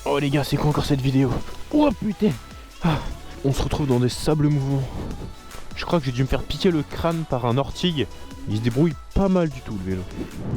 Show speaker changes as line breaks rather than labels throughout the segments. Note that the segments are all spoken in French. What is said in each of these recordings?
Oh les gars, c'est quoi encore cette vidéo? Oh putain. On se retrouve dans des sables mouvants. Je crois que j'ai dû me faire piquer le crâne par un ortigue. Il se débrouille pas mal du tout le vélo.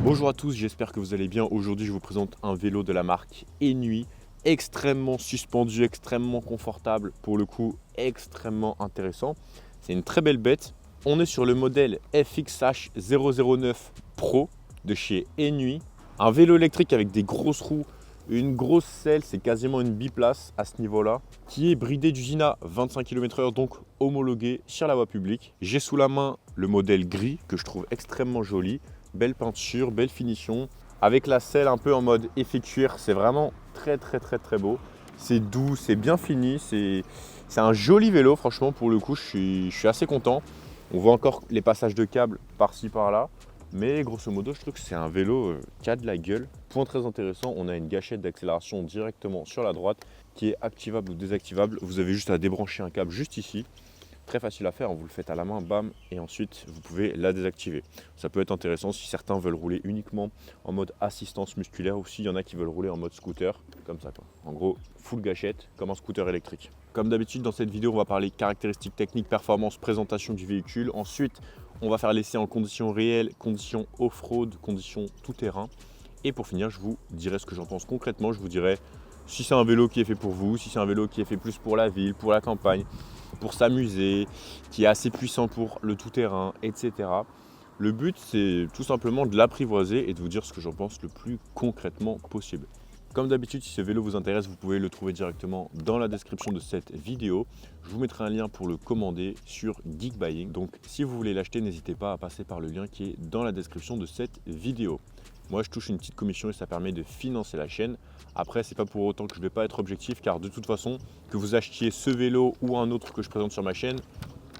Bonjour à tous, j'espère que vous allez bien. Aujourd'hui je vous présente un vélo de la marque Enui. Extrêmement suspendu, extrêmement confortable, pour le coup extrêmement intéressant. C'est une très belle bête. On est sur le modèle FXH 009 Pro de chez Enui. Un vélo électrique avec des grosses roues, une grosse selle, c'est quasiment une biplace à ce niveau-là, qui est bridé d'usine à 25 km/h, donc homologué sur la voie publique. J'ai sous la main le modèle gris que je trouve extrêmement joli, belle peinture, belle finition, avec la selle un peu en mode effet cuir. C'est vraiment très beau. C'est doux, c'est bien fini, c'est un joli vélo franchement. Pour le coup, je suis assez content. On voit encore les passages de câbles par-ci par-là. Mais grosso modo, je trouve que c'est un vélo qui a de la gueule. Point très intéressant, on a une gâchette d'accélération directement sur la droite qui est activable ou désactivable. Vous avez juste à débrancher un câble juste ici. Très facile à faire, vous le faites à la main, bam, et ensuite vous pouvez la désactiver. Ça peut être intéressant si certains veulent rouler uniquement en mode assistance musculaire ou s'il y en a qui veulent rouler en mode scooter, comme ça quoi. En gros, full gâchette, comme un scooter électrique. Comme d'habitude, dans cette vidéo, on va parler caractéristiques techniques, performance, présentation du véhicule. Ensuite, on va faire l'essai en conditions réelles, conditions off-road, conditions tout-terrain. Et pour finir, je vous dirai ce que j'en pense concrètement. Je vous dirai si c'est un vélo qui est fait pour vous, si c'est un vélo qui est fait plus pour la ville, pour la campagne, pour s'amuser, qui est assez puissant pour le tout-terrain, etc. Le but, c'est tout simplement de l'apprivoiser et de vous dire ce que j'en pense le plus concrètement possible. Comme d'habitude, si ce vélo vous intéresse, vous pouvez le trouver directement dans la description de cette vidéo. Je vous mettrai un lien pour le commander sur Geekbuying. Donc si vous voulez l'acheter, n'hésitez pas à passer par le lien qui est dans la description de cette vidéo. Moi, je touche une petite commission et ça permet de financer la chaîne. Après, c'est pas pour autant que je ne vais pas être objectif, car de toute façon, que vous achetiez ce vélo ou un autre que je présente sur ma chaîne,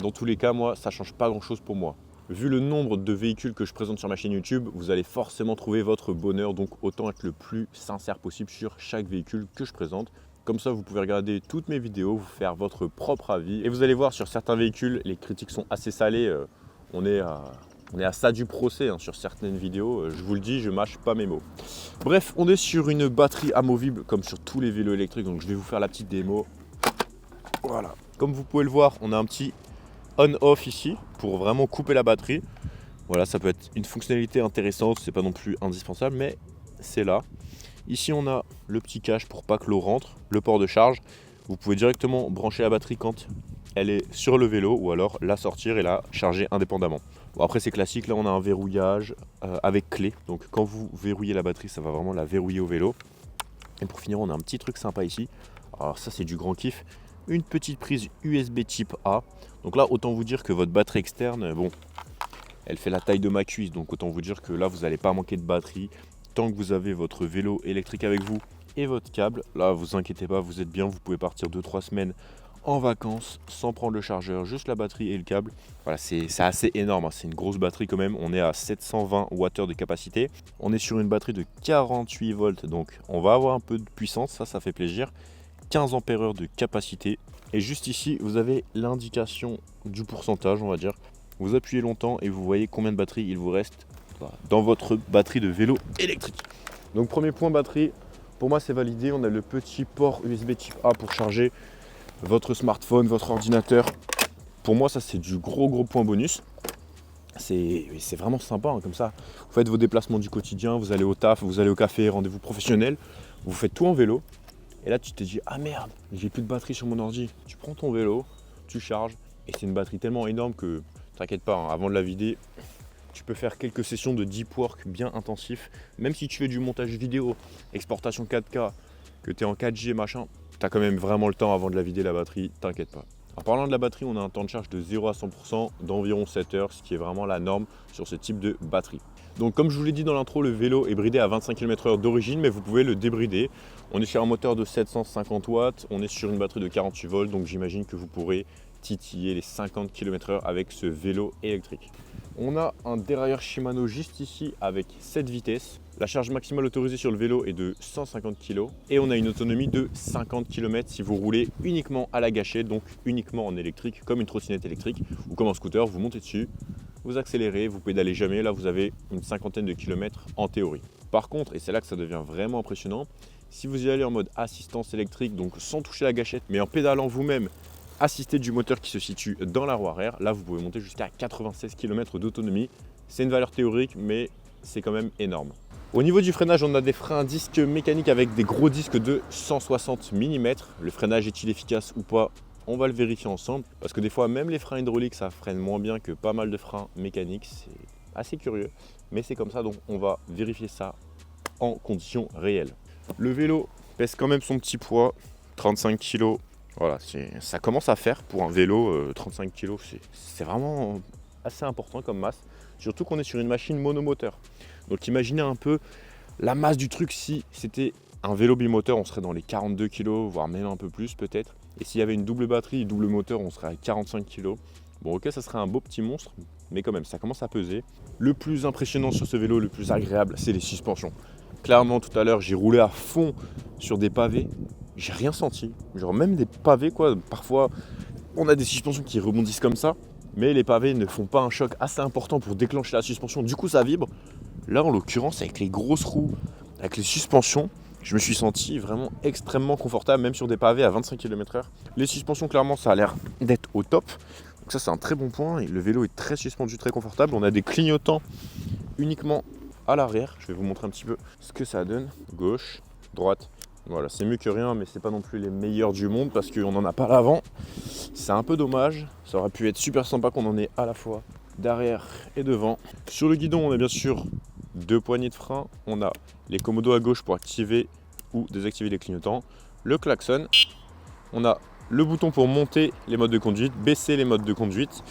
dans tous les cas, moi, ça ne change pas grand-chose pour moi. Vu le nombre de véhicules que je présente sur ma chaîne YouTube, vous allez forcément trouver votre bonheur, donc autant être le plus sincère possible sur chaque véhicule que je présente. Comme ça, vous pouvez regarder toutes mes vidéos, vous faire votre propre avis. Et vous allez voir, sur certains véhicules, les critiques sont assez salées. On est à ça du procès sur certaines vidéos. Je vous le dis, je mâche pas mes mots. Bref, on est sur une batterie amovible comme sur tous les vélos électriques. Donc je vais vous faire la petite démo. Voilà. Comme vous pouvez le voir, on a un petit on-off ici pour vraiment couper la batterie. Voilà, ça peut être une fonctionnalité intéressante, c'est pas non plus indispensable, mais c'est là. Ici, on a le petit cache pour pas que l'eau rentre, le port de charge. Vous pouvez directement brancher la batterie quand elle est sur le vélo ou alors la sortir et la charger indépendamment. Bon, après, c'est classique, là on a un verrouillage avec clé. Donc quand vous verrouillez la batterie, ça va vraiment la verrouiller au vélo. Et pour finir, on a un petit truc sympa ici. Alors ça, c'est du grand kiff. Une petite prise USB type A. Donc là, autant vous dire que votre batterie externe, bon, elle fait la taille de ma cuisse. Donc autant vous dire que là, vous n'allez pas manquer de batterie. Tant que vous avez votre vélo électrique avec vous et votre câble, là, vous inquiétez pas, vous êtes bien. Vous pouvez partir 2-3 semaines en vacances sans prendre le chargeur, juste la batterie et le câble. Voilà, c'est assez énorme, c'est une grosse batterie quand même. On est à 720 Wh de capacité. On est sur une batterie de 48 volts, donc on va avoir un peu de puissance, ça fait plaisir. 15 ampères-heure de capacité. Et juste ici, vous avez l'indication du pourcentage, on va dire. Vous appuyez longtemps et vous voyez combien de batterie il vous reste dans votre batterie de vélo électrique. Donc premier point batterie, pour moi c'est validé. On a le petit port USB type A pour charger votre smartphone, votre ordinateur. Pour moi, ça c'est du gros point bonus. C'est vraiment sympa comme ça. Vous faites vos déplacements du quotidien, vous allez au taf, vous allez au café, rendez-vous professionnel. Vous faites tout en vélo. Et là, tu te dis, ah merde, j'ai plus de batterie sur mon ordi. Tu prends ton vélo, tu charges. Et c'est une batterie tellement énorme que, t'inquiète pas, avant de la vider, tu peux faire quelques sessions de deep work bien intensifs. Même si tu fais du montage vidéo, exportation 4K, que tu es en 4G, machin, tu as quand même vraiment le temps avant de la vider la batterie, t'inquiète pas. En parlant de la batterie, on a un temps de charge de 0 à 100% d'environ 7 heures, ce qui est vraiment la norme sur ce type de batterie. Donc comme je vous l'ai dit dans l'intro, le vélo est bridé à 25 km/h d'origine, mais vous pouvez le débrider. On est sur un moteur de 750 watts, on est sur une batterie de 48 volts, donc j'imagine que vous pourrez titiller les 50 km/h avec ce vélo électrique. On a un dérailleur Shimano juste ici avec 7 vitesses. La charge maximale autorisée sur le vélo est de 150 kg et on a une autonomie de 50 km si vous roulez uniquement à la gâchette, donc uniquement en électrique, comme une trottinette électrique ou comme un scooter. Vous montez dessus, vous accélérez, vous pédalez jamais. Là, vous avez une cinquantaine de kilomètres en théorie. Par contre, et c'est là que ça devient vraiment impressionnant, Si vous y allez en mode assistance électrique, donc sans toucher la gâchette, mais en pédalant vous-même, assisté du moteur qui se situe dans la roue arrière, là vous pouvez monter jusqu'à 96 km d'autonomie. C'est une valeur théorique, mais c'est quand même énorme. Au niveau du freinage, on a des freins à disques mécaniques avec des gros disques de 160 mm. Le freinage est-il efficace ou pas? On va le vérifier ensemble, parce que des fois même les freins hydrauliques ça freine moins bien que pas mal de freins mécaniques. C'est assez curieux, mais c'est comme ça, donc on va vérifier ça en conditions réelles. Le vélo pèse quand même son petit poids, 35 kg. Voilà, ça commence à faire pour un vélo, 35 kg, c'est vraiment assez important comme masse. Surtout qu'on est sur une machine monomoteur. Donc imaginez un peu la masse du truc. Si c'était un vélo bimoteur, on serait dans les 42 kg, voire même un peu plus peut-être. Et s'il y avait une double batterie, double moteur, on serait à 45 kg. Bon ok, ça serait un beau petit monstre, mais quand même, ça commence à peser. Le plus impressionnant sur ce vélo, le plus agréable, c'est les suspensions. Clairement, tout à l'heure, j'ai roulé à fond sur des pavés. J'ai rien senti. Genre même des pavés, quoi. Parfois, on a des suspensions qui rebondissent comme ça. Mais les pavés ne font pas un choc assez important pour déclencher la suspension, du coup ça vibre. Là en l'occurrence avec les grosses roues, avec les suspensions, je me suis senti vraiment extrêmement confortable, même sur des pavés à 25 km/h. Les suspensions clairement ça a l'air d'être au top, donc ça c'est un très bon point, et le vélo est très suspendu, très confortable. On a des clignotants uniquement à l'arrière, je vais vous montrer un petit peu ce que ça donne. Gauche, droite. Voilà, c'est mieux que rien, mais c'est pas non plus les meilleurs du monde parce qu'on n'en a pas à l'avant. C'est un peu dommage. Ça aurait pu être super sympa qu'on en ait à la fois derrière et devant. Sur le guidon, on a bien sûr deux poignées de frein. On a les commodos à gauche pour activer ou désactiver les clignotants. Le klaxon. On a le bouton pour monter les modes de conduite, baisser les modes de conduite.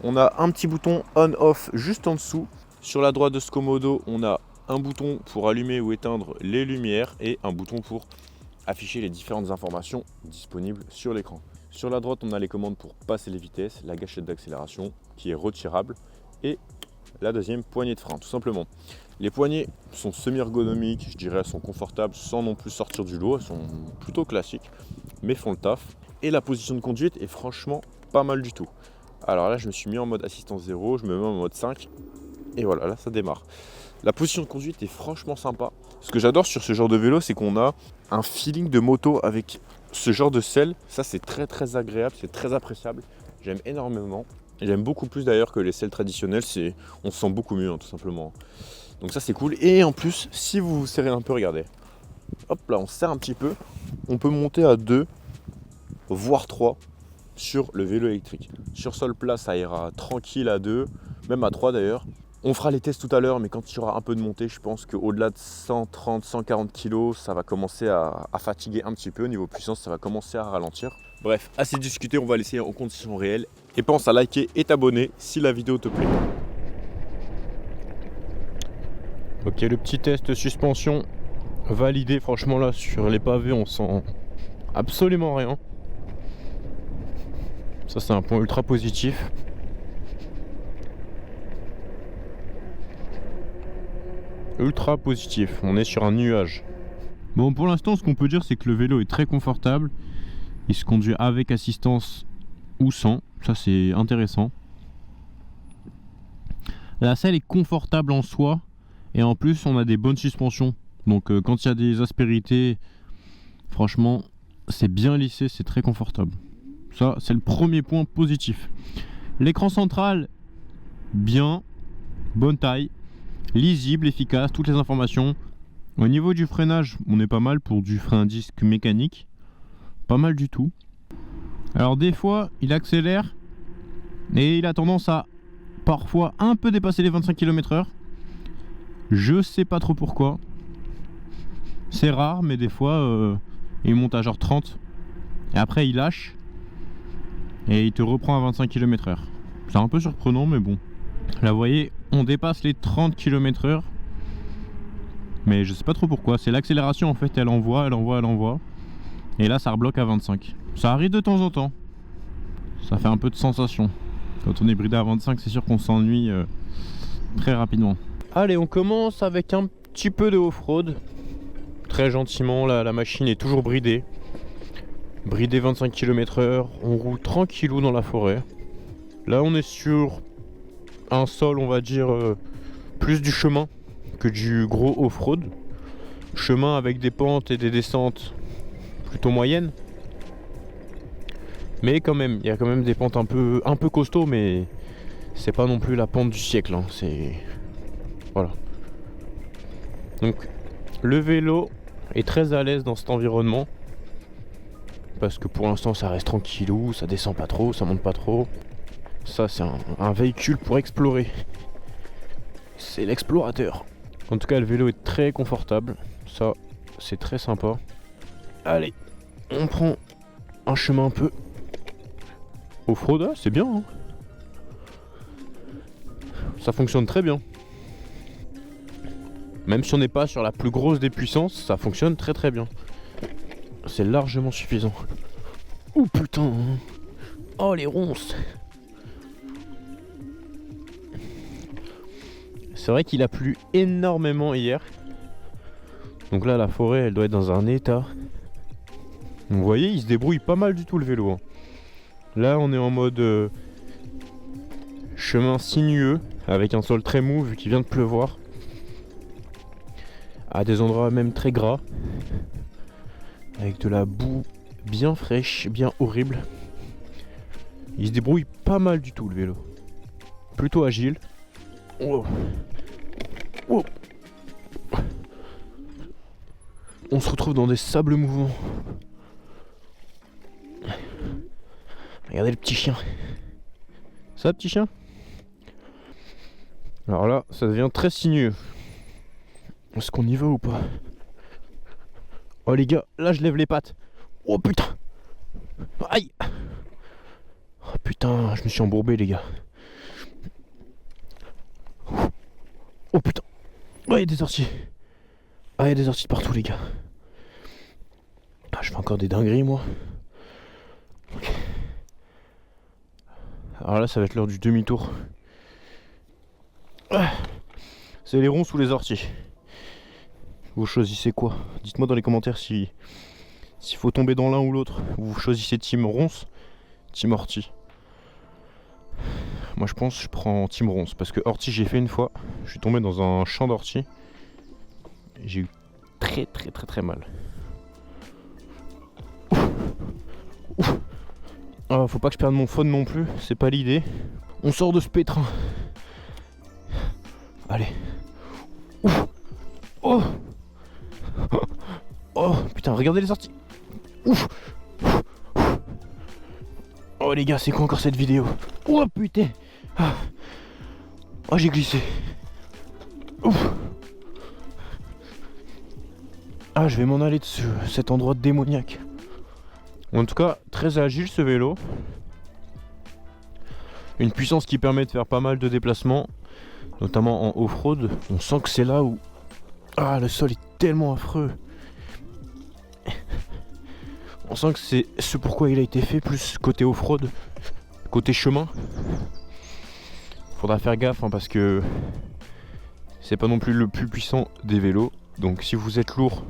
On a un petit bouton on-off juste en dessous. Sur la droite de ce commodo, on a un bouton pour allumer ou éteindre les lumières et un bouton pour afficher les différentes informations disponibles sur l'écran. Sur la droite, on a les commandes pour passer les vitesses, la gâchette d'accélération qui est retirable et la deuxième poignée de frein tout simplement. Les poignées sont semi-ergonomiques, je dirais, elles sont confortables sans non plus sortir du lot, elles sont plutôt classiques mais font le taf. Et la position de conduite est franchement pas mal du tout. Alors là, je me suis mis en mode assistance 0, je me mets en mode 5 et voilà, là ça démarre. La position de conduite est franchement sympa. Ce que j'adore sur ce genre de vélo, c'est qu'on a un feeling de moto avec ce genre de selle. Ça, c'est très très agréable, c'est très appréciable. J'aime énormément. J'aime beaucoup plus d'ailleurs que les selles traditionnelles. On se sent beaucoup mieux, tout simplement. Donc ça, c'est cool. Et en plus, si vous vous serrez un peu, regardez. Hop là, on serre un petit peu. On peut monter à 2, voire 3 sur le vélo électrique. Sur sol plat, ça ira tranquille à 2, même à 3 d'ailleurs. On fera les tests tout à l'heure, mais quand il y aura un peu de montée, je pense qu'au-delà de 130-140 kg, ça va commencer à fatiguer un petit peu. Au niveau puissance, ça va commencer à ralentir. Bref, assez discuté, on va l'essayer en conditions réelles. Et pense à liker et t'abonner si la vidéo te plaît. Ok, le petit test suspension validé. Franchement là, sur les pavés, on sent absolument rien. Ça, c'est un point ultra positif. Ultra positif, on est sur un nuage. Bon, pour l'instant, ce qu'on peut dire, c'est que le vélo est très confortable. Il se conduit avec assistance ou sans, ça c'est intéressant. La selle est confortable en soi, et en plus on a des bonnes suspensions. Donc quand il y a des aspérités, franchement c'est bien lissé, c'est très confortable. Ça c'est le premier point positif. L'écran central, bien, bonne taille, lisible, efficace, toutes les informations. Au niveau du freinage, on est pas mal pour du frein à disque mécanique. Pas mal du tout. Alors des fois, il accélère et il a tendance à parfois un peu dépasser les 25 km/h. Je sais pas trop pourquoi. C'est rare, mais des fois, il monte à genre 30. Et après, il lâche. Et il te reprend à 25 km/h. C'est un peu surprenant, mais bon. Là, vous voyez, on dépasse les 30 km/h. Mais je sais pas trop pourquoi. C'est l'accélération, en fait, elle envoie. Et là, ça rebloque à 25. Ça arrive de temps en temps. Ça fait un peu de sensation. Quand on est bridé à 25, c'est sûr qu'on s'ennuie très rapidement. Allez, on commence avec un petit peu de off-road. Très gentiment, là, la machine est toujours bridée. Bridée 25 km/h. On roule tranquillou dans la forêt. Là, on est sur un sol, on va dire, plus du chemin que du gros off-road. chemin avec des pentes et des descentes plutôt moyennes. Mais quand même, il y a quand même des pentes un peu costauds, mais c'est pas non plus la pente du siècle, hein. C'est... Voilà. Donc le vélo est très à l'aise dans cet environnement. Parce que pour l'instant ça reste tranquillou, ça descend pas trop, ça monte pas trop. Ça c'est un véhicule pour explorer. C'est l'explorateur. En tout cas le vélo est très confortable. Ça c'est très sympa. Allez, on prend un chemin un peu off-road, c'est bien hein. Ça fonctionne très bien. Même si on n'est pas sur la plus grosse des puissances, ça fonctionne très très bien. C'est largement suffisant. Oh putain. Oh les ronces. C'est vrai qu'il a plu énormément hier. Donc là la forêt elle doit être dans un état. Vous voyez il se débrouille pas mal du tout le vélo hein. Là on est en mode chemin sinueux avec un sol très mou vu qu'il vient de pleuvoir. À des endroits même très gras. Avec de la boue bien fraîche, bien horrible. Il se débrouille pas mal du tout le vélo. Plutôt agile. Oh. Oh. On se retrouve dans des sables mouvants. Regardez le petit chien. Ça petit chien? Alors là, ça devient très sinueux. Est-ce qu'on y va ou pas? Oh les gars, là je lève les pattes. Oh putain. Aïe. Oh putain, je me suis embourbé les gars. Oh putain. Oh il y a des orties. Ah il y a des orties de partout les gars. Ah je fais encore des dingueries moi. Okay. Alors là ça va être l'heure du demi-tour. Ah. C'est les ronces ou les orties. Vous choisissez quoi? Dites-moi dans les commentaires s'il faut tomber dans l'un ou l'autre. Vous choisissez team ronce, team ortie. Moi je pense que je prends team ronce parce que ortie j'ai fait une fois. Je suis tombé dans un champ d'ortie. J'ai eu très mal. Ouf. Ouf. Ah, faut pas que je perde mon phone non plus, c'est pas l'idée. On sort de ce pétrin. Allez. Ouf. Oh. Oh putain, regardez les sorties. Ouf. Oh les gars, c'est quoi encore cette vidéo? Oh putain. Ah. Oh j'ai glissé. Ouf. Ah je vais m'en aller de cet endroit démoniaque. En tout cas, très agile ce vélo. Une puissance qui permet de faire pas mal de déplacements, notamment en off-road. On sent que c'est là où... Ah le sol est tellement affreux. On sent que c'est ce pourquoi il a été fait, plus côté off-road, côté chemin. Faudra faire gaffe hein, parce que c'est pas non plus le plus puissant des vélos. Donc si vous êtes lourd,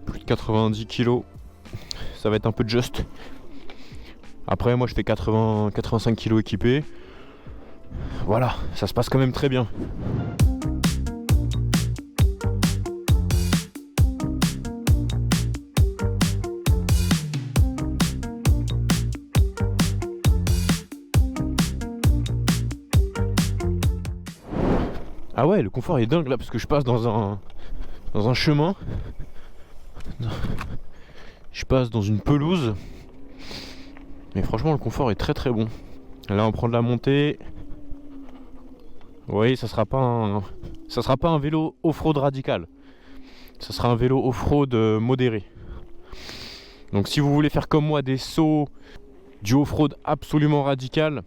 plus de 90 kg, ça va être un peu just. Après moi je fais 80-85 kg équipé. Voilà, ça se passe quand même très bien. Ah ouais, le confort est dingue là parce que je passe dans un chemin. Je passe dans une pelouse. Mais franchement le confort est très bon. Là on prend de la montée. Vous voyez, ça sera pas un vélo off-road radical. Ça sera un vélo off-road modéré. Donc si vous voulez faire comme moi des sauts, du off-road absolument radical,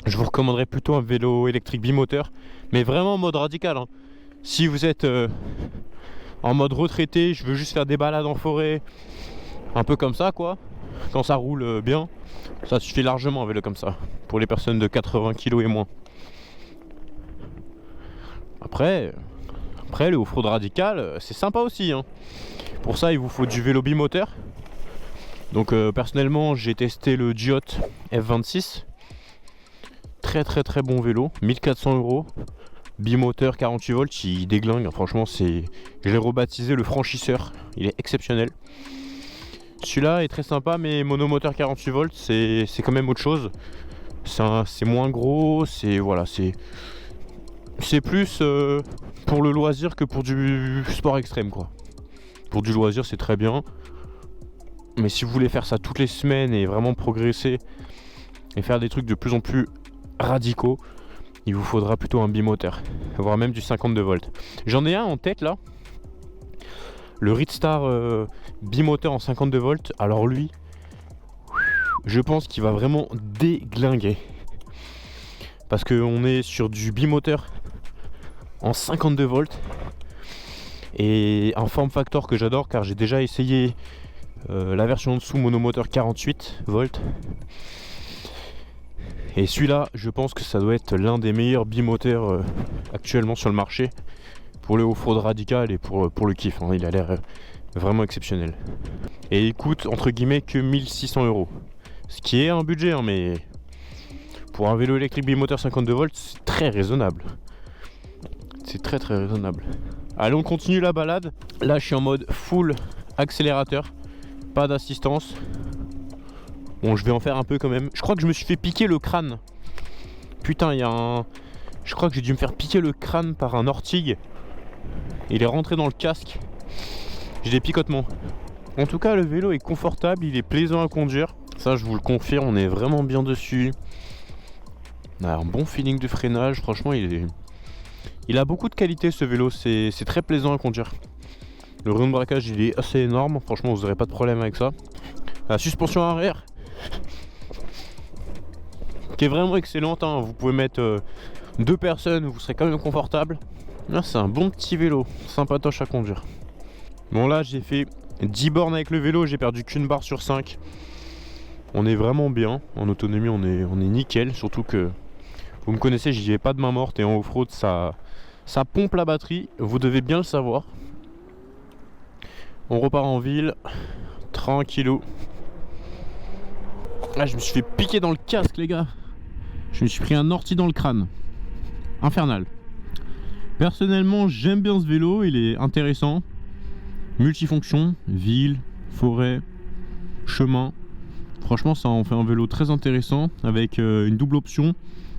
je vous recommanderais plutôt un vélo électrique bimoteur, mais vraiment en mode radical hein. Si vous êtes en mode retraité, je veux juste faire des balades en forêt, un peu comme ça quoi, quand ça roule bien, ça suffit largement un vélo comme ça, pour les personnes de 80 kg et moins. Après le off-road radical, c'est sympa aussi hein. Pour ça il vous faut du vélo bimoteur. Donc personnellement j'ai testé le Giotte F26. Très bon vélo, 1400 €. bimoteur 48 volts, il déglingue. Franchement, je l'ai rebaptisé le franchisseur. Il est exceptionnel. Celui-là est très sympa, mais monomoteur 48 volts, c'est quand même autre chose. C'est moins gros, c'est plus pour le loisir que pour du sport extrême, quoi. Pour du loisir, c'est très bien. Mais si vous voulez faire ça toutes les semaines et vraiment progresser et faire des trucs de plus en plus radicaux, il vous faudra plutôt un bimoteur, voire même du 52 volts. J'en ai un en tête là, le Reedstar bimoteur en 52 volts. Alors lui, je pense qu'il va vraiment déglinguer. Parce qu'on est sur du bimoteur en 52 volts. Et un form factor que j'adore, car j'ai déjà essayé la version en dessous monomoteur 48 volts. Et celui-là, je pense que ça doit être l'un des meilleurs bimoteurs actuellement sur le marché pour le off-road radical et pour le kiff, hein. Il a l'air vraiment exceptionnel. Et il coûte entre guillemets que 1600 €. Ce qui est un budget, hein, mais pour un vélo électrique bimoteur 52 volts, c'est très raisonnable. C'est très raisonnable. Allez, on continue la balade. Là, je suis en mode full accélérateur, pas d'assistance. Bon, je vais en faire un peu quand même. Je crois que je me suis fait piquer le crâne. Putain, je crois que j'ai dû me faire piquer le crâne par un ortigue. Il est rentré dans le casque. J'ai des picotements. En tout cas, le vélo est confortable, il est plaisant à conduire. Ça, je vous le confirme, on est vraiment bien dessus. On a un bon feeling de freinage. Franchement, il a beaucoup de qualité, ce vélo. C'est très plaisant à conduire. Le rayon de braquage, il est assez énorme. Franchement, vous n'aurez pas de problème avec ça. La suspension arrière, qui est vraiment excellente, hein. Vous pouvez mettre 2 personnes, vous serez quand même confortable. Là, c'est un bon petit vélo, sympatoche à conduire. Bon, là, j'ai fait 10 bornes avec le vélo, j'ai perdu qu'une barre sur 5. On est vraiment bien, en autonomie, on est nickel. Surtout que, vous me connaissez, j'y vais pas de main morte, et en off-road, ça pompe la batterie, vous devez bien le savoir. On repart en ville, tranquillou. Là, je me suis fait piquer dans le casque, les gars. Je me suis pris un ortie dans le crâne. Infernal. Personnellement, j'aime bien ce vélo, il est intéressant. Multifonction, ville, forêt, chemin. Franchement, ça en fait un vélo très intéressant avec une double option.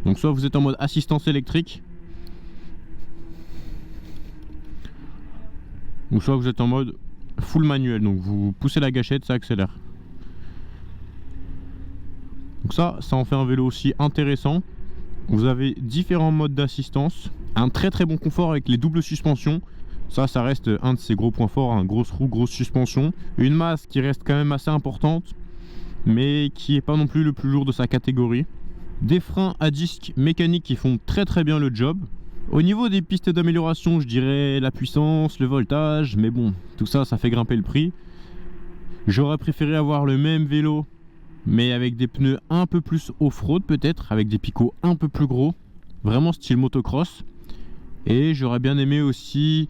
Donc soit vous êtes en mode assistance électrique, ou soit vous êtes en mode full manuel. Donc vous poussez la gâchette, ça accélère. Donc ça en fait un vélo aussi intéressant. Vous avez différents modes d'assistance, un très bon confort avec les doubles suspensions. Ça reste un de ses gros points forts, hein. Grosse roue, grosse suspension, une masse qui reste quand même assez importante, mais qui est pas non plus le plus lourd de sa catégorie. Des freins à disque mécaniques qui font très bien le job. Au niveau des pistes d'amélioration, je dirais la puissance, le voltage, mais bon, tout ça fait grimper le prix. J'aurais préféré avoir le même vélo, mais avec des pneus un peu plus off-road peut-être, avec des picots un peu plus gros, vraiment style motocross. Et j'aurais bien aimé aussi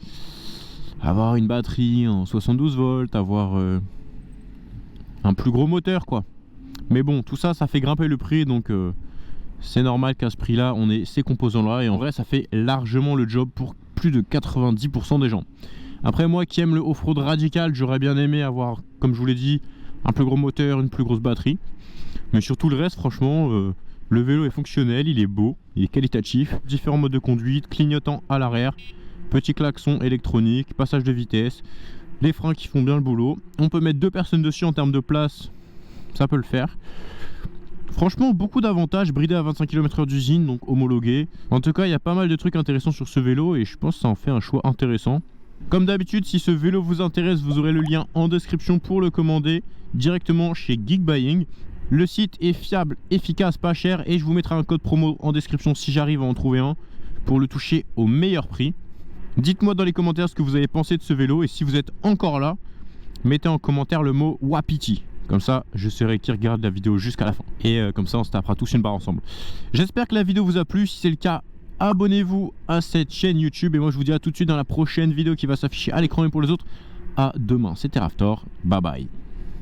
avoir une batterie en 72 volts, avoir un plus gros moteur, quoi. Mais bon, tout ça fait grimper le prix, donc c'est normal qu'à ce prix là on ait ces composants là, et en vrai ça fait largement le job pour plus de 90% des gens. Après, moi qui aime le off-road radical, j'aurais bien aimé avoir, comme je vous l'ai dit, un plus gros moteur, une plus grosse batterie. Mais sur tout le reste, franchement, le vélo est fonctionnel, il est beau, il est qualitatif. Différents modes de conduite, clignotant à l'arrière, petit klaxon électronique, passage de vitesse, les freins qui font bien le boulot. On peut mettre 2 personnes dessus en termes de place, ça peut le faire. Franchement, beaucoup d'avantages, bridé à 25 km/h d'usine, donc homologué. En tout cas, il y a pas mal de trucs intéressants sur ce vélo et je pense que ça en fait un choix intéressant. Comme d'habitude, si ce vélo vous intéresse, vous aurez le lien en description pour le commander directement chez Geekbuying. Le site est fiable, efficace, pas cher, et je vous mettrai un code promo en description si j'arrive à en trouver un pour le toucher au meilleur prix. Dites-moi dans les commentaires ce que vous avez pensé de ce vélo, et si vous êtes encore là, mettez en commentaire le mot Wapiti. Comme ça, je saurai qui regarde la vidéo jusqu'à la fin. Et comme ça, on se tapera tous une barre ensemble. J'espère que la vidéo vous a plu. Si c'est le cas, abonnez-vous à cette chaîne YouTube. Et moi, je vous dis à tout de suite dans la prochaine vidéo qui va s'afficher à l'écran. Et pour les autres, à demain. C'était Raftor. Bye bye.